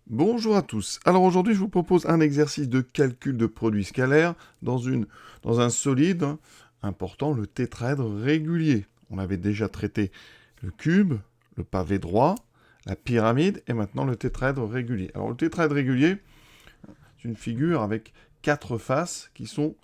Bonjour à tous. Alors aujourd'hui, je vous propose un exercice de calcul de produits scalaires dans un solide important, le tétraèdre régulier. On avait déjà traité le cube, le pavé droit, la pyramide et maintenant le tétraèdre régulier. Alors le tétraèdre régulier, c'est une figure avec quatre faces qui sont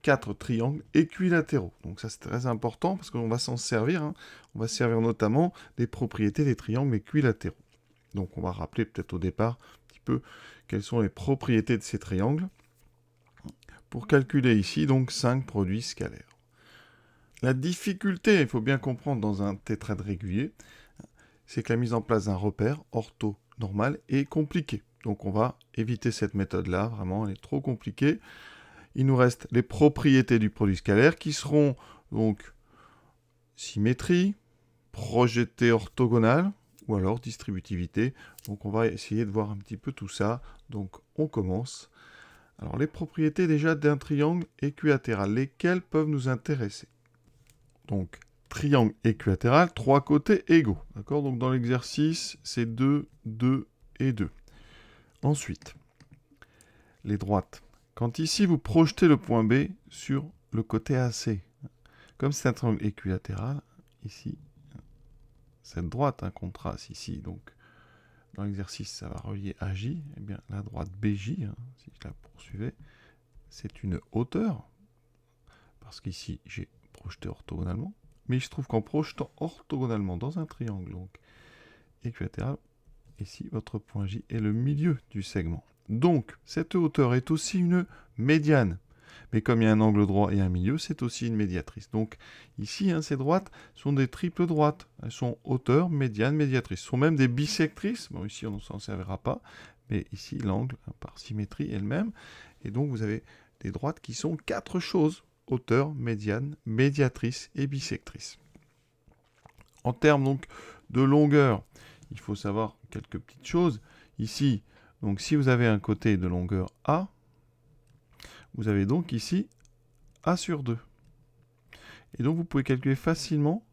quatre triangles équilatéraux. Donc ça c'est très important parce qu'on va s'en servir. On va se servir notamment des propriétés des triangles équilatéraux. Donc on va rappeler peut-être au départ un petit peu quelles sont les propriétés de ces triangles pour calculer ici donc 5 produits scalaires. La difficulté, il faut bien comprendre dans un tétraèdre régulier, c'est que la mise en place d'un repère orthonormal est compliquée. Donc on va éviter cette méthode-là, vraiment elle est trop compliquée. Il nous reste les propriétés du produit scalaire qui seront donc symétrie, projeté orthogonal, ou alors distributivité. Donc on va essayer de voir un petit peu tout ça. Donc on commence. Alors les propriétés déjà d'un triangle équilatéral, lesquelles peuvent nous intéresser. Donc triangle équilatéral, trois côtés égaux. D'accord. Donc dans l'exercice, c'est 2, 2 et 2. Ensuite, les droites. Quand ici vous projetez le point B sur le côté AC, comme c'est un triangle équilatéral, ici, cette droite qu'on trace ici, donc dans l'exercice, ça va relier AJ, eh bien la droite BJ, si je la poursuivais, c'est une hauteur, parce qu'ici j'ai projeté orthogonalement, mais il se trouve qu'en projetant orthogonalement dans un triangle donc équilatéral, ici votre point J est le milieu du segment. Donc cette hauteur est aussi une médiane. Mais comme il y a un angle droit et un milieu, c'est aussi une médiatrice. Donc ici, ces droites sont des triples droites. Elles sont hauteur, médiane, médiatrice. Ce sont même des bisectrices. Bon, ici, on ne s'en servira pas. Mais ici, l'angle, par symétrie, est le même. Et donc, vous avez des droites qui sont quatre choses. Hauteur, médiane, médiatrice et bisectrice. En termes donc de longueur, il faut savoir quelques petites choses. Ici, donc si vous avez un côté de longueur A, vous avez donc ici A sur 2. Et donc vous pouvez calculer facilement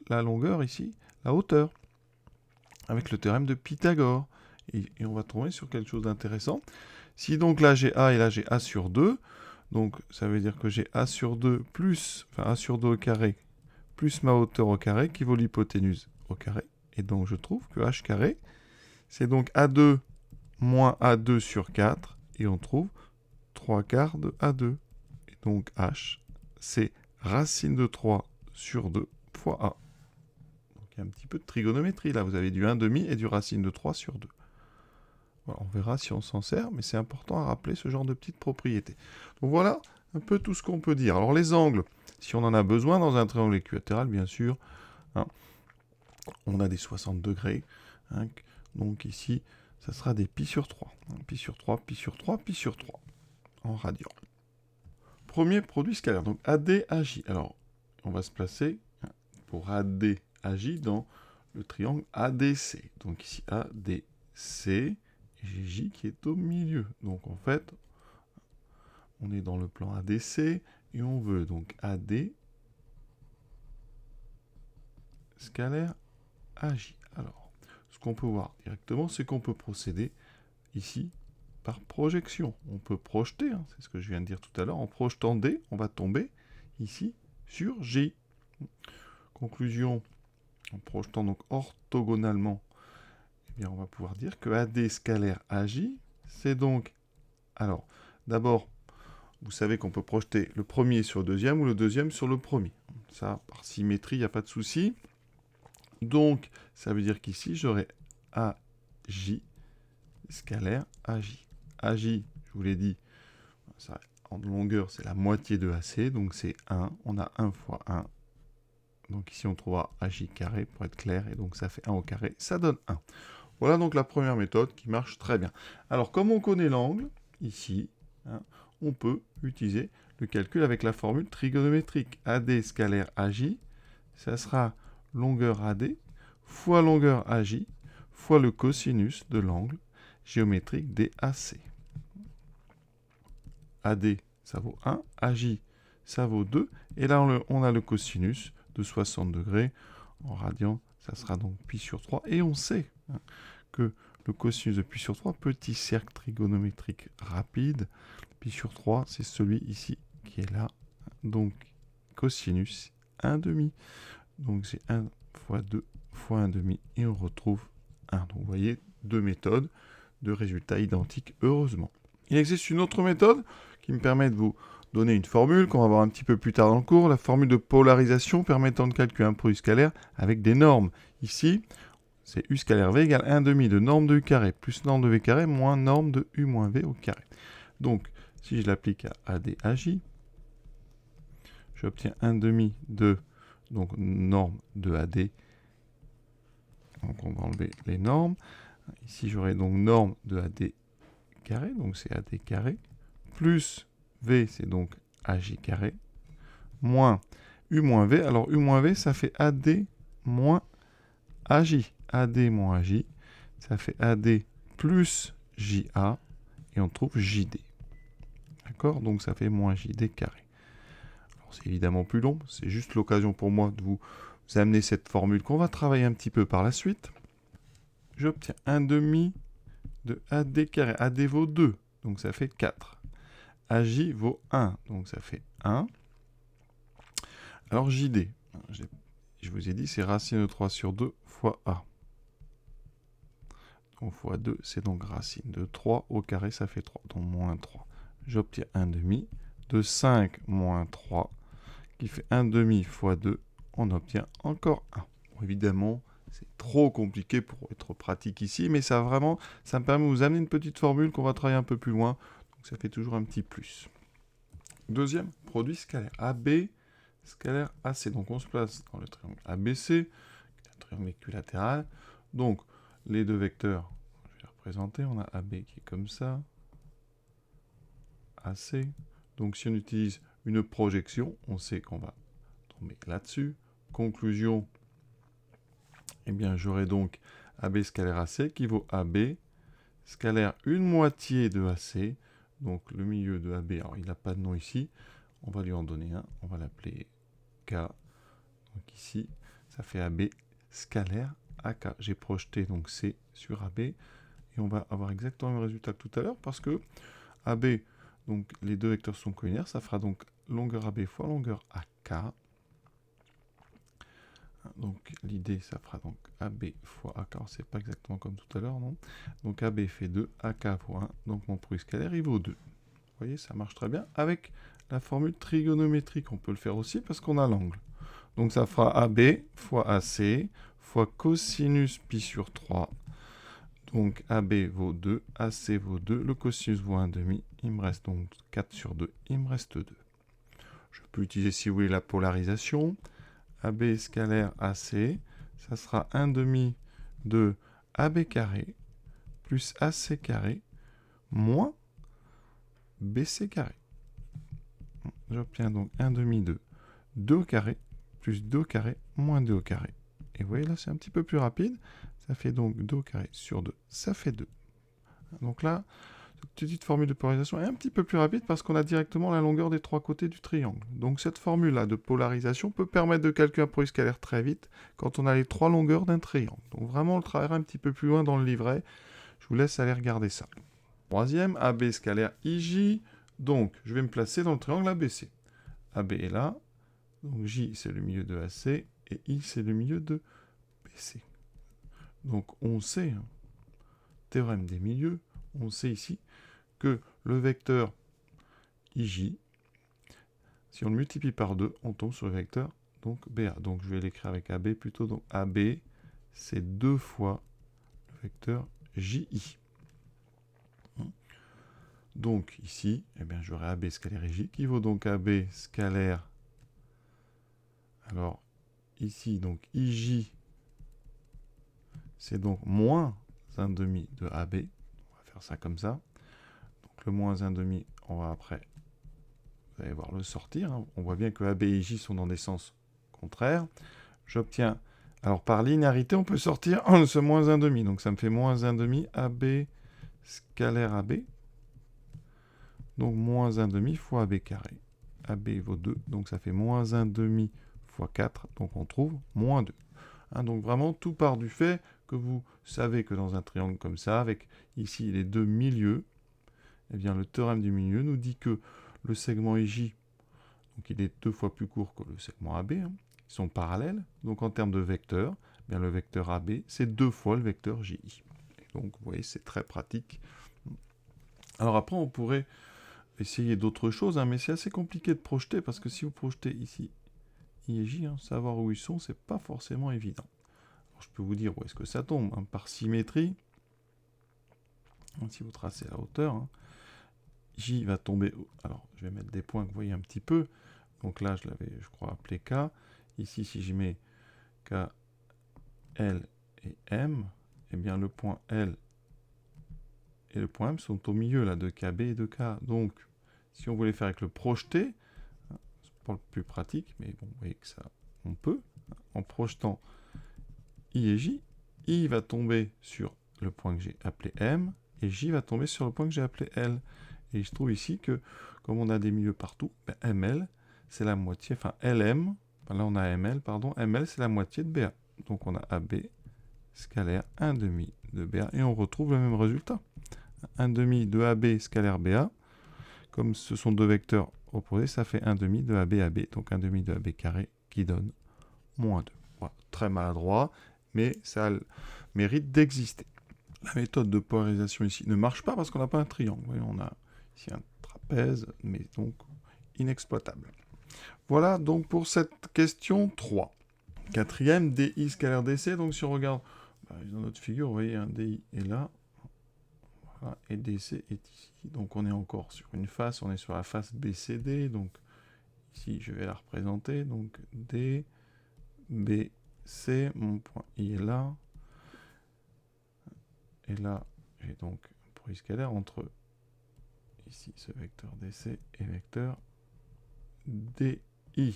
la longueur ici, la hauteur, avec le théorème de Pythagore. Et on va tomber sur quelque chose d'intéressant. Si donc là j'ai A et là j'ai A sur 2, donc ça veut dire que j'ai A sur 2 plus, enfin A sur 2 au carré, plus ma hauteur au carré, qui vaut l'hypoténuse au carré. Et donc je trouve que H carré, c'est donc A2 moins A2 sur 4, et on trouve 3 quarts de A2. Et donc H, c'est racine de 3 sur 2 fois A. Donc il y a un petit peu de trigonométrie là. Vous avez du 1,5 et du racine de 3 sur 2. Voilà, on verra si on s'en sert, mais c'est important à rappeler ce genre de petites propriétés. Donc voilà un peu tout ce qu'on peut dire. Alors les angles, si on en a besoin dans un triangle équilatéral, bien sûr, on a des 60 degrés. Donc ici, ça sera des pi sur 3. Pi sur 3, pi sur 3, pi sur 3 en radian. Premier produit scalaire, donc AD, AJ. Alors, on va se placer pour AD, AJ dans le triangle ADC. Donc ici ADC et J qui est au milieu. Donc en fait, on est dans le plan ADC et on veut donc AD scalaire AJ. Alors, ce qu'on peut voir directement, c'est qu'on peut procéder ici par projection. On peut projeter, c'est ce que je viens de dire tout à l'heure, en projetant D, on va tomber ici sur J. Conclusion, en projetant donc orthogonalement, eh bien on va pouvoir dire que AD scalaire AJ, c'est donc... Alors, d'abord, vous savez qu'on peut projeter le premier sur le deuxième ou le deuxième sur le premier. Ça, par symétrie, il n'y a pas de souci. Donc, ça veut dire qu'ici, j'aurai AJ scalaire AJ. AJ, je vous l'ai dit, ça, en longueur, c'est la moitié de AC, donc c'est 1. On a 1 fois 1. Donc ici, on trouvera AJ carré, pour être clair, et donc ça fait 1 au carré, ça donne 1. Voilà donc la première méthode qui marche très bien. Alors, comme on connaît l'angle, ici, on peut utiliser le calcul avec la formule trigonométrique. AD scalaire AJ, ça sera longueur AD fois longueur AJ fois le cosinus de l'angle géométrique DAC. AD, ça vaut 1, AJ, ça vaut 2, et là on a le cosinus de 60 degrés en radian, ça sera donc pi sur 3, et on sait que le cosinus de pi sur 3, petit cercle trigonométrique rapide. Pi sur 3, c'est celui ici qui est là. Donc, cosinus 1 demi. Donc, c'est 1 fois 2 fois 1 demi. Et on retrouve 1. Donc, vous voyez, deux méthodes de résultats identiques, heureusement. Il existe une autre méthode qui me permet de vous donner une formule qu'on va voir un petit peu plus tard dans le cours, la formule de polarisation permettant de calculer un produit scalaire avec des normes. Ici, c'est u scalaire v égale 1 demi de norme de u carré plus norme de v carré moins norme de u moins v au carré. Donc, si je l'applique à AD AJ, j'obtiens 1 demi de donc, norme de AD. Donc, on va enlever les normes. Ici, j'aurai donc norme de AD carré, donc c'est AD carré, plus V, c'est donc AJ carré, moins U moins V. Alors, U moins V, ça fait AD moins AJ. AD moins AJ, ça fait AD plus JA, et on trouve JD. D'accord? Donc, ça fait moins JD carré. Alors, c'est évidemment plus long, c'est juste l'occasion pour moi de vous amener cette formule qu'on va travailler un petit peu par la suite. J'obtiens 1 demi de AD carré. AD vaut 2, donc ça fait 4. AJ vaut 1, donc ça fait 1. Alors JD, je vous ai dit, c'est racine de 3 sur 2 fois A. Donc fois 2, c'est donc racine de 3 au carré, ça fait 3, donc moins 3. J'obtiens 1 demi de 5 moins 3, qui fait 1 demi fois 2, on obtient encore 1. Bon, évidemment, c'est trop compliqué pour être pratique ici, mais ça me permet de vous amener une petite formule qu'on va travailler un peu plus loin. Donc ça fait toujours un petit plus. Deuxième, produit scalaire AB, scalaire AC. Donc on se place dans le triangle ABC, un triangle équilatéral. Donc les deux vecteurs, je vais les représenter. On a AB qui est comme ça, AC. Donc si on utilise une projection, on sait qu'on va tomber là-dessus. Conclusion, eh bien j'aurai donc AB scalaire AC qui vaut AB scalaire une moitié de AC. Donc le milieu de AB, alors il n'a pas de nom ici, on va lui en donner un, on va l'appeler K. Donc ici, ça fait AB scalaire AK. J'ai projeté donc C sur AB, et on va avoir exactement le même résultat que tout à l'heure, parce que AB, donc les deux vecteurs sont collinaires, ça fera donc longueur AB fois longueur AK. Donc l'idée, ça fera donc AB fois AK. Alors c'est pas exactement comme tout à l'heure, non? Donc AB fait 2, AK vaut 1. Donc mon produit scalaire, il vaut 2. Vous voyez, ça marche très bien. Avec la formule trigonométrique, on peut le faire aussi parce qu'on a l'angle. Donc ça fera AB fois AC fois cosinus pi sur 3. Donc AB vaut 2, AC vaut 2, le cosinus vaut 1 demi. Il me reste donc 4 sur 2, il me reste 2. Je peux utiliser, si vous voulez, la polarisation. AB scalaire AC, ça sera 1 demi de AB carré plus AC carré moins BC carré. J'obtiens donc 1 demi de 2 au carré plus 2 au carré moins 2 au carré. Et vous voyez là, c'est un petit peu plus rapide. Ça fait donc 2 au carré sur 2, ça fait 2. Donc là, cette petite formule de polarisation est un petit peu plus rapide parce qu'on a directement la longueur des trois côtés du triangle. Donc cette formule-là de polarisation peut permettre de calculer un produit scalaire très vite quand on a les trois longueurs d'un triangle. Donc vraiment, on le travaillera un petit peu plus loin dans le livret. Je vous laisse aller regarder ça. Troisième, AB scalaire IJ. Donc, je vais me placer dans le triangle ABC. AB est là. Donc J, c'est le milieu de AC. Et I, c'est le milieu de BC. Donc on sait, théorème des milieux, on sait ici que le vecteur IJ, si on le multiplie par 2, on tombe sur le vecteur donc BA. Donc je vais l'écrire avec AB plutôt. Donc AB, c'est 2 fois le vecteur JI. Donc ici, eh bien, j'aurai AB scalaire IJ qui vaut donc AB scalaire. Alors ici, donc IJ, c'est donc moins 1 demi de AB. On va faire ça comme ça. Donc le moins 1 demi, on va après, vous allez voir, le sortir. On voit bien que AB et IJ sont dans des sens contraires. J'obtiens, alors par linéarité, on peut sortir ce moins 1 demi. Donc ça me fait moins 1 demi AB scalaire AB. Donc moins 1 demi fois AB carré. AB vaut 2, donc ça fait moins 1 demi fois 4. Donc on trouve moins 2. Donc vraiment, tout part du fait que vous savez que dans un triangle comme ça, avec ici les deux milieux, eh bien le théorème du milieu nous dit que le segment EJ, donc il est 2 fois plus court que le segment AB, hein, ils sont parallèles, donc en termes de vecteurs, eh bien le vecteur AB, c'est 2 fois le vecteur JI. Et donc vous voyez, c'est très pratique. Alors après, on pourrait essayer d'autres choses, hein, mais c'est assez compliqué de projeter, parce que si vous projetez ici I et J, hein, savoir où ils sont, c'est pas forcément évident. Alors, je peux vous dire où est-ce que ça tombe, hein, par symétrie. Si vous tracez la hauteur, hein, J va tomber... Alors, je vais mettre des points que vous voyez un petit peu. Donc là, je l'avais, je crois, appelé K. Ici, si je mets K, L et M, eh bien, le point L et le point M sont au milieu là, de KB et de K. Donc, si on voulait faire avec le projeté, hein, c'est pas le plus pratique, mais bon, vous voyez que ça, on peut, hein, en projetant I et J, I va tomber sur le point que j'ai appelé M, et J va tomber sur le point que j'ai appelé L. Et je trouve ici que, comme on a des milieux partout, ben ML, c'est la moitié, enfin LM, ben là on a ML, pardon, ML c'est la moitié de BA. Donc on a AB scalaire 1 demi de BA, et on retrouve le même résultat. 1 demi de AB scalaire BA, comme ce sont deux vecteurs opposés, ça fait 1 demi de AB AB, donc 1 demi de AB carré qui donne moins 2. Voilà, très maladroit, mais ça a le mérite d'exister. La méthode de polarisation ici ne marche pas parce qu'on n'a pas un triangle. Vous voyez, on a ici un trapèze, mais donc inexploitable. Voilà donc pour cette question 3. Quatrième, DI scalaire DC. Donc si on regarde dans notre figure, vous voyez, un DI est là. Voilà, et DC est ici. Donc on est encore sur une face, on est sur la face BCD. Donc ici, je vais la représenter. Donc D, B, C, mon point I est là. Et là, j'ai donc un produit scalaire entre ici ce vecteur DC et vecteur DI.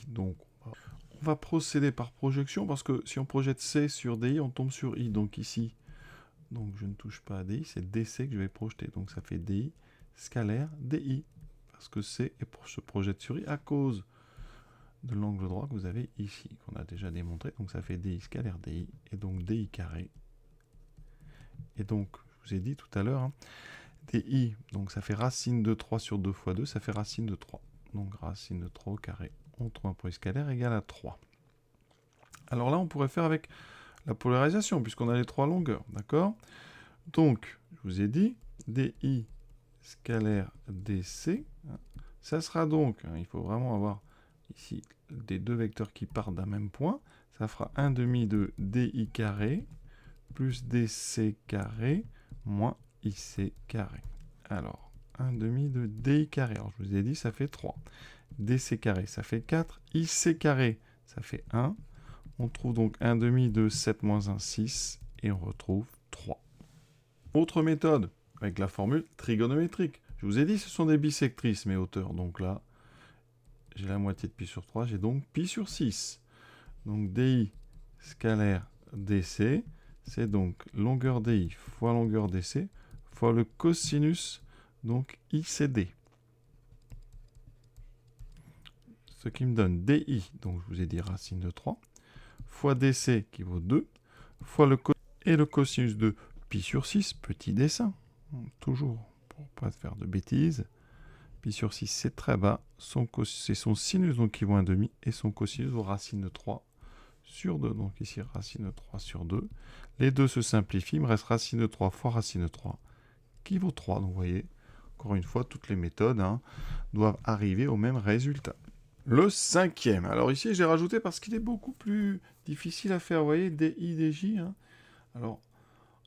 Donc on va procéder par projection parce que si on projette C sur DI, on tombe sur I. Donc ici, donc je ne touche pas à DI, c'est DC que je vais projeter. Donc ça fait DI scalaire DI parce que C se projette sur I à cause de l'angle droit que vous avez ici, qu'on a déjà démontré. Donc ça fait DI scalaire DI et donc DI carré. Et donc, je vous ai dit tout à l'heure, hein, DI, donc ça fait racine de 3 sur 2 fois 2, ça fait racine de 3. Donc racine de 3 au carré, on trouve un produit scalaire égal à 3. Alors là, on pourrait faire avec la polarisation, puisqu'on a les 3 longueurs, d'accord? Donc, je vous ai dit, DI scalaire DC, hein, ça sera donc, hein, il faut vraiment avoir ici des deux vecteurs qui partent d'un même point, ça fera 1 demi de DI carré plus DC carré moins IC carré. Alors, 1 demi de DI carré. Alors, je vous ai dit, ça fait 3. DC carré, ça fait 4. IC carré, ça fait 1. On trouve donc 1 demi de 7 moins 1, 6. Et on retrouve 3. Autre méthode, avec la formule trigonométrique. Je vous ai dit, ce sont des bisectrices, mes hauteurs. Donc là, j'ai la moitié de pi sur 3. J'ai donc pi sur 6. Donc DI scalaire DC, c'est donc longueur DI fois longueur DC fois le cosinus donc ICD. Ce qui me donne DI, donc je vous ai dit racine de 3, fois DC qui vaut 2, fois le cosinus de pi sur 6, petit dessin, toujours pour ne pas faire de bêtises. Pi sur 6 c'est très bas, c'est son sinus donc qui vaut 1,5 et son cosinus vaut racine de 3 sur 2. Donc ici, racine de 3 sur 2. Les deux se simplifient. Il me reste racine de 3 fois racine de 3 qui vaut 3. Donc vous voyez, encore une fois, toutes les méthodes doivent arriver au même résultat. Le cinquième. Alors ici, j'ai rajouté parce qu'il est beaucoup plus difficile à faire. Vous voyez, DI, DJ. Hein. Alors,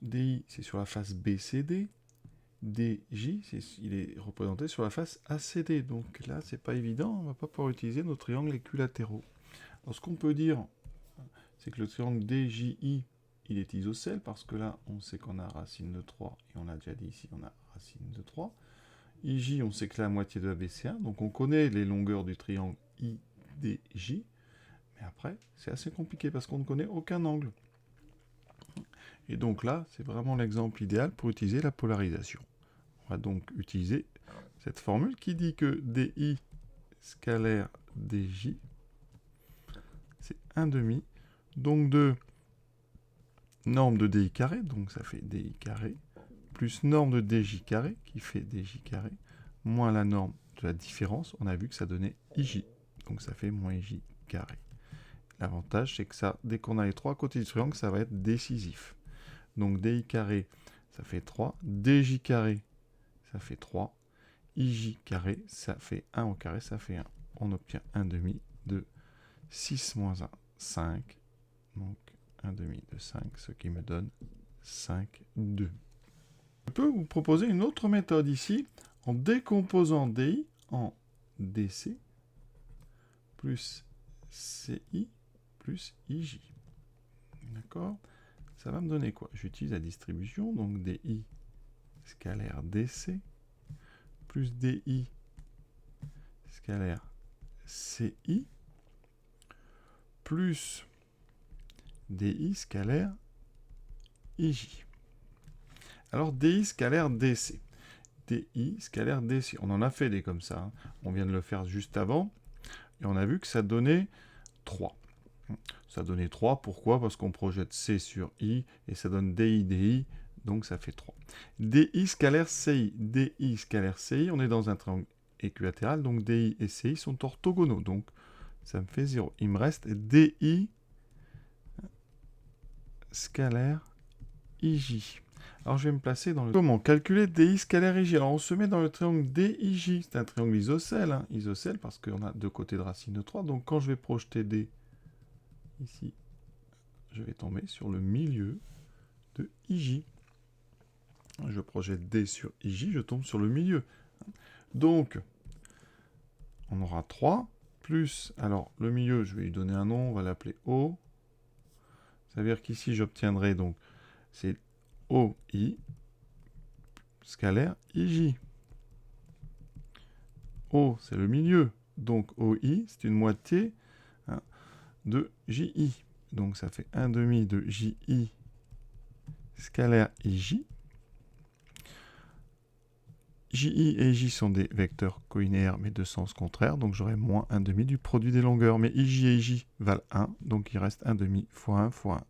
DI, c'est sur la face BCD. DJ, il est représenté sur la face ACD. Donc là, c'est pas évident. On ne va pas pouvoir utiliser nos triangles équilatéraux. Alors, ce qu'on peut dire, c'est que le triangle DJI, il est isocèle, parce que là, on sait qu'on a racine de 3, et on l'a déjà dit ici, on a racine de 3. IJ, on sait que la moitié de ABC1, donc on connaît les longueurs du triangle IDJ, mais après, c'est assez compliqué, parce qu'on ne connaît aucun angle. Et donc là, c'est vraiment l'exemple idéal pour utiliser la polarisation. On va donc utiliser cette formule qui dit que DI scalaire DJ, c'est 1,5, donc de norme de DI carré, donc ça fait DI carré, plus norme de DJ carré, qui fait DJ carré, moins la norme de la différence, on a vu que ça donnait IJ. Donc ça fait moins IJ carré. L'avantage, c'est que ça, dès qu'on a les trois côtés du triangle, ça va être décisif. Donc DI carré, ça fait 3. DJ carré, ça fait 3. IJ carré, ça fait 1 au carré, ça fait 1. On obtient 1 demi de 6 moins 1, 5. Donc 1 demi de 5, ce qui me donne 5, 2. Je peux vous proposer une autre méthode ici, en décomposant DI en DC plus CI plus IJ. D'accord? Ça va me donner quoi? J'utilise la distribution, donc DI scalaire DC plus DI scalaire CI plus DI scalaire IJ. Alors DI scalaire DC. DI scalaire DC. On en a fait des comme ça. Hein. On vient de le faire juste avant. Et on a vu que ça donnait 3. Ça donnait 3. Pourquoi? Parce qu'on projette C sur I. Et ça donne DI, DI. Donc ça fait 3. DI scalaire CI. DI scalaire CI. On est dans un triangle équilatéral. Donc DI et CI sont orthogonaux. Donc ça me fait 0. Il me reste DI scalaire IJ. Alors je vais me placer dans le... Comment calculer DI scalaire IJ? Alors on se met dans le triangle DIJ. C'est un triangle isocèle. Hein. Isocèle parce qu'on a deux côtés de racine de 3. Donc quand je vais projeter D ici, je vais tomber sur le milieu de IJ. Je projette D sur IJ, je tombe sur le milieu. Donc, on aura 3, plus, alors le milieu, je vais lui donner un nom, on va l'appeler O. Ça veut dire qu'ici, j'obtiendrai donc, c'est OI, scalaire IJ. O, c'est le milieu, donc OI, c'est une moitié hein, de JI. Donc ça fait 1 demi de JI scalaire IJ. JI et J sont des vecteurs collinéaires mais de sens contraire, donc j'aurai moins 1 demi du produit des longueurs. Mais IJ et J valent 1, donc il reste 1 demi fois 1 fois 1.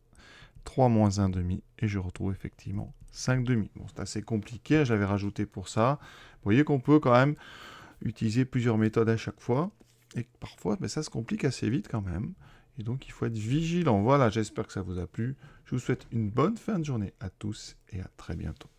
3 moins 1 demi, et je retrouve effectivement 5 demi. Bon, c'est assez compliqué, j'avais rajouté pour ça. Vous voyez qu'on peut quand même utiliser plusieurs méthodes à chaque fois, et parfois ça se complique assez vite quand même. Et donc il faut être vigilant. Voilà, j'espère que ça vous a plu. Je vous souhaite une bonne fin de journée à tous, et à très bientôt.